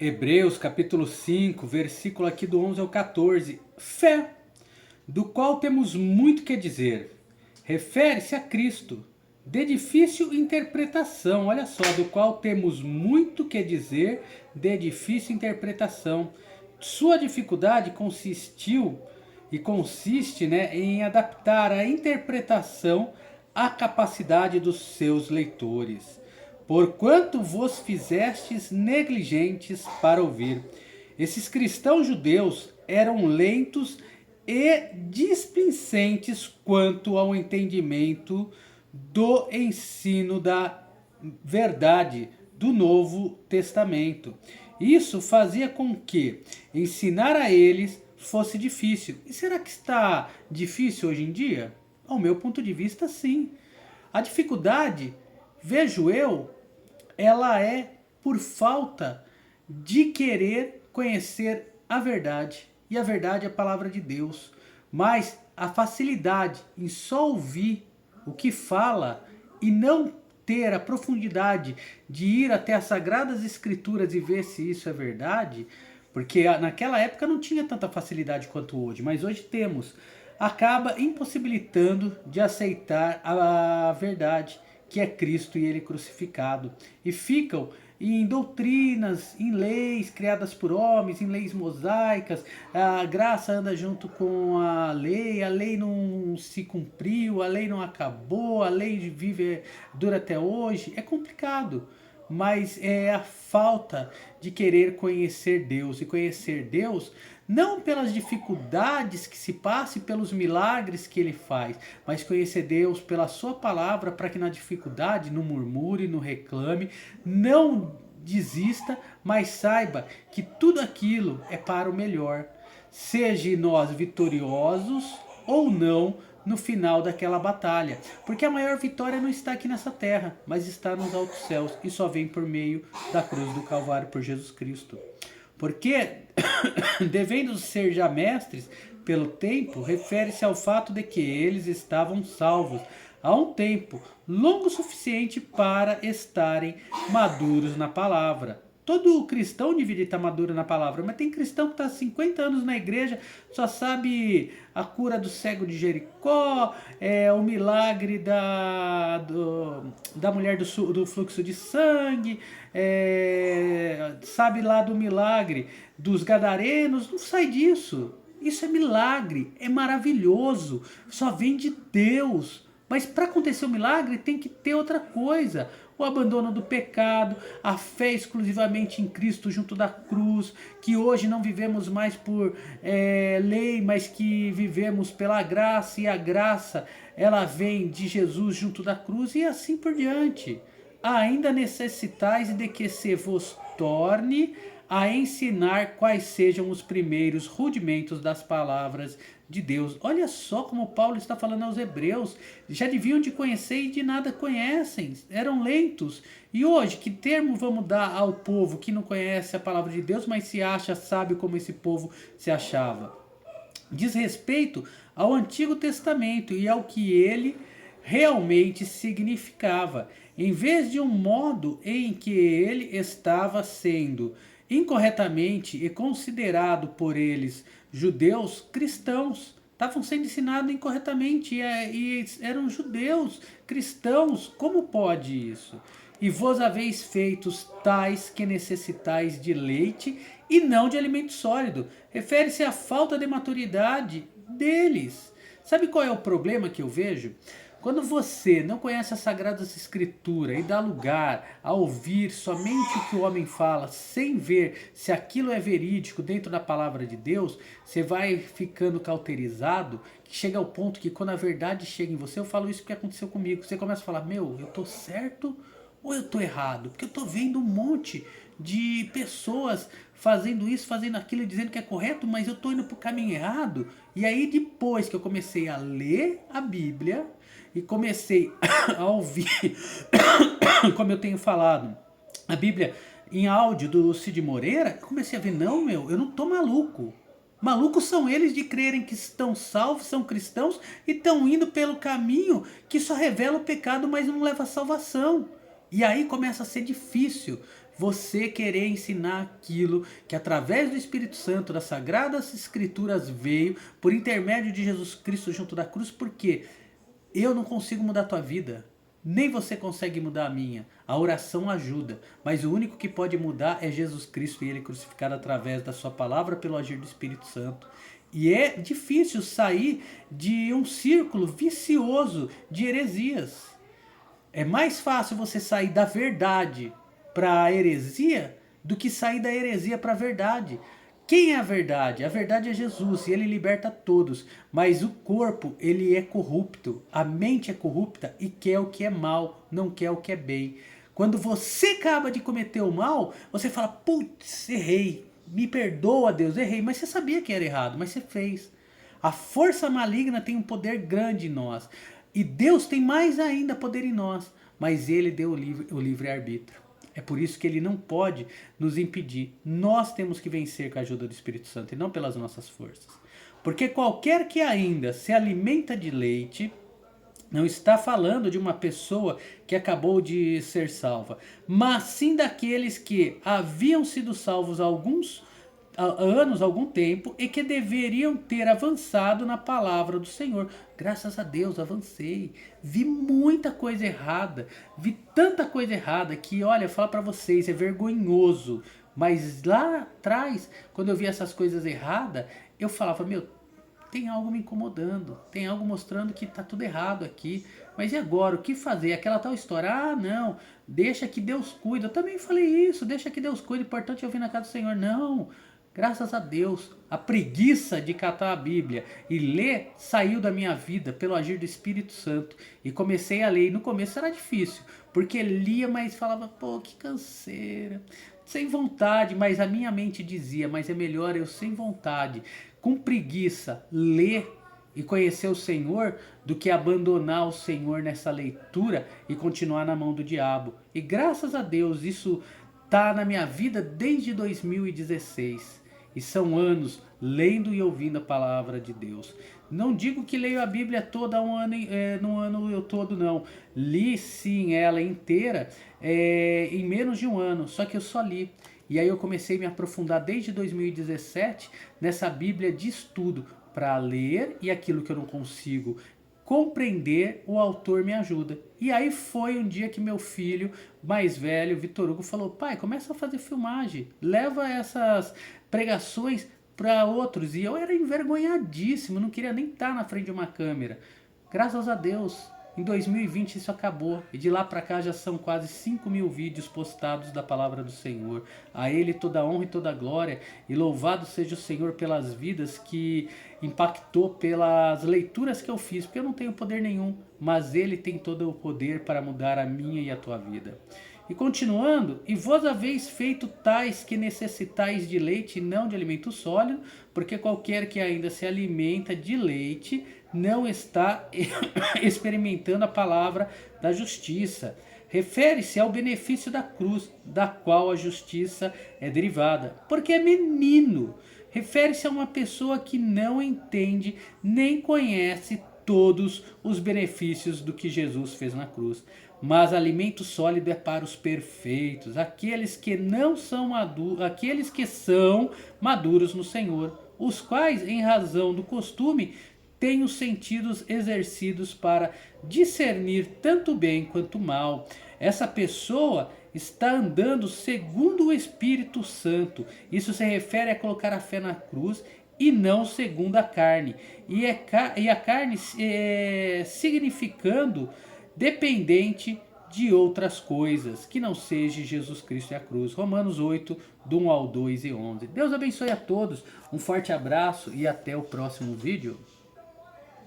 Hebreus capítulo 5, versículo aqui do 11 ao 14. Fé, do qual temos muito que dizer, refere-se a Cristo, de difícil interpretação. Olha só, do qual temos muito que dizer, de difícil interpretação. Sua dificuldade consiste, em adaptar a interpretação à capacidade dos seus leitores. Porquanto vos fizestes negligentes para ouvir. Esses cristãos judeus eram lentos e displicentes quanto ao entendimento do ensino da verdade do Novo Testamento. Isso fazia com que ensinar a eles fosse difícil. E será que está difícil hoje em dia? Ao meu ponto de vista, sim. A dificuldade, vejo eu, ela é por falta de querer conhecer a verdade. E a verdade é a palavra de Deus. Mas a facilidade em só ouvir o que fala e não ter a profundidade de ir até as Sagradas Escrituras e ver se isso é verdade, porque naquela época não tinha tanta facilidade quanto hoje, mas hoje temos, acaba impossibilitando de aceitar a verdade, que é Cristo e Ele crucificado. E ficam em doutrinas, em leis criadas por homens, em leis mosaicas. A graça anda junto com a lei não se cumpriu, a lei não acabou, a lei dura até hoje. É complicado, mas é a falta de querer conhecer Deus. E conhecer Deus não pelas dificuldades que se passe, pelos milagres que Ele faz, mas conhecer Deus pela sua palavra, para que na dificuldade não murmure, não reclame, não desista, mas saiba que tudo aquilo é para o melhor. Seja nós vitoriosos ou não no final daquela batalha, porque a maior vitória não está aqui nessa terra, mas está nos altos céus, e só vem por meio da cruz do Calvário, por Jesus Cristo. Porque, devendo ser já mestres pelo tempo, refere-se ao fato de que eles estavam salvos há um tempo longo o suficiente para estarem maduros na palavra. Todo cristão deveria estar maduro na palavra, mas tem cristão que está há 50 anos na igreja, só sabe a cura do cego de Jericó, o milagre da mulher do fluxo de sangue, sabe lá do milagre dos gadarenos, não sai disso. Isso é milagre, é maravilhoso, só vem de Deus. Mas para acontecer o milagre tem que ter outra coisa. O abandono do pecado, a fé exclusivamente em Cristo junto da cruz, que hoje não vivemos mais por lei, mas que vivemos pela graça, e a graça ela vem de Jesus junto da cruz, e assim por diante. Ainda necessitais de que se vos torne a ensinar quais sejam os primeiros rudimentos das palavras de Deus. Olha só como Paulo está falando aos hebreus. Já deviam de conhecer e de nada conhecem. Eram lentos. E hoje, que termo vamos dar ao povo que não conhece a palavra de Deus, mas se acha sábio como esse povo se achava? Diz respeito ao Antigo Testamento e ao que ele realmente significava, em vez de um modo em que ele estava sendo incorretamente e considerado por eles judeus cristãos. Estavam sendo ensinados incorretamente e eram judeus cristãos. Como pode isso? E vos haveis feitos tais que necessitais de leite e não de alimento sólido. Refere-se à falta de maturidade deles. Sabe qual é o problema que eu vejo? Quando você não conhece as Sagradas Escrituras e dá lugar a ouvir somente o que o homem fala, sem ver se aquilo é verídico dentro da palavra de Deus, você vai ficando cauterizado, que chega ao ponto que quando a verdade chega em você, eu falo isso porque aconteceu comigo, você começa a falar, meu, eu tô certo ou eu tô errado? Porque eu tô vendo um monte de pessoas fazendo isso, fazendo aquilo, dizendo que é correto, mas eu tô indo pro caminho errado. E aí depois que eu comecei a ler a Bíblia e comecei a ouvir, como eu tenho falado, a Bíblia em áudio do Cid Moreira, eu comecei a ver, não, meu, eu não tô maluco. Malucos são eles de crerem que estão salvos, são cristãos e estão indo pelo caminho que só revela o pecado, mas não leva a salvação. E aí começa a ser difícil você querer ensinar aquilo que através do Espírito Santo, das Sagradas Escrituras veio, por intermédio de Jesus Cristo junto da cruz, porque eu não consigo mudar a tua vida, nem você consegue mudar a minha. A oração ajuda, mas o único que pode mudar é Jesus Cristo e Ele crucificado através da sua palavra pelo agir do Espírito Santo. E é difícil sair de um círculo vicioso de heresias. É mais fácil você sair da verdade para a heresia do que sair da heresia para a verdade. Quem é a verdade? A verdade é Jesus e Ele liberta todos. Mas o corpo, ele é corrupto. A mente é corrupta e quer o que é mal, não quer o que é bem. Quando você acaba de cometer o mal, você fala, putz, errei. Me perdoa, Deus, errei. Mas você sabia que era errado, mas você fez. A força maligna tem um poder grande em nós. E Deus tem mais ainda poder em nós. Mas Ele deu o livre-arbítrio. É por isso que Ele não pode nos impedir. Nós temos que vencer com a ajuda do Espírito Santo e não pelas nossas forças. Porque qualquer que ainda se alimenta de leite, não está falando de uma pessoa que acabou de ser salva, mas sim daqueles que haviam sido salvos há algum tempo e que deveriam ter avançado na palavra do Senhor. Graças a Deus avancei, vi muita coisa errada, vi tanta coisa errada que, olha, falo para vocês, é vergonhoso. Mas lá atrás, quando eu vi essas coisas erradas, eu falava, meu, tem algo me incomodando, tem algo mostrando que tá tudo errado aqui. Mas e agora? O que fazer? Aquela tal história, ah não, deixa que Deus cuida. Eu também falei isso, deixa que Deus cuida, o importante é ouvir na casa do Senhor. Não, graças a Deus, a preguiça de catar a Bíblia e ler saiu da minha vida pelo agir do Espírito Santo. E comecei a ler, e no começo era difícil, porque lia, mas falava, pô, que canseira, sem vontade, mas a minha mente dizia, mas é melhor eu sem vontade, com preguiça, ler e conhecer o Senhor, do que abandonar o Senhor nessa leitura e continuar na mão do diabo. E graças a Deus, isso está na minha vida desde 2016. E são anos lendo e ouvindo a palavra de Deus. Não digo que leio a Bíblia toda no ano todo, não. Li sim ela inteira em menos de um ano, só que eu só li. E aí eu comecei a me aprofundar desde 2017 nessa Bíblia de estudo, para ler, e aquilo que eu não consigo compreender, o autor me ajuda. E aí foi um dia que meu filho mais velho, Vitor Hugo, falou, pai, começa a fazer filmagem, leva essas pregações para outros. E eu era envergonhadíssimo, não queria nem estar na frente de uma câmera. Graças a Deus, em 2020 isso acabou, e de lá para cá já são quase 5.000 vídeos postados da palavra do Senhor. A Ele toda a honra e toda a glória, e louvado seja o Senhor pelas vidas que impactou, pelas leituras que eu fiz, porque eu não tenho poder nenhum, mas Ele tem todo o poder para mudar a minha e a tua vida. E continuando, e vós haveis feito tais que necessitais de leite e não de alimento sólido, porque qualquer que ainda se alimenta de leite não está experimentando a palavra da justiça. Refere-se ao benefício da cruz, da qual a justiça é derivada, porque é menino. Refere-se a uma pessoa que não entende nem conhece todos os benefícios do que Jesus fez na cruz. Mas alimento sólido é para os perfeitos, aqueles que não são maduros, aqueles que são maduros no Senhor, os quais, em razão do costume, têm os sentidos exercidos para discernir tanto bem quanto mal. Essa pessoa está andando segundo o Espírito Santo. Isso se refere a colocar a fé na cruz e não segundo a carne. E a carne significando dependente de outras coisas, que não seja Jesus Cristo e a cruz. Romanos 8, do 1 ao 2 e 11. Deus abençoe a todos, um forte abraço e até o próximo vídeo.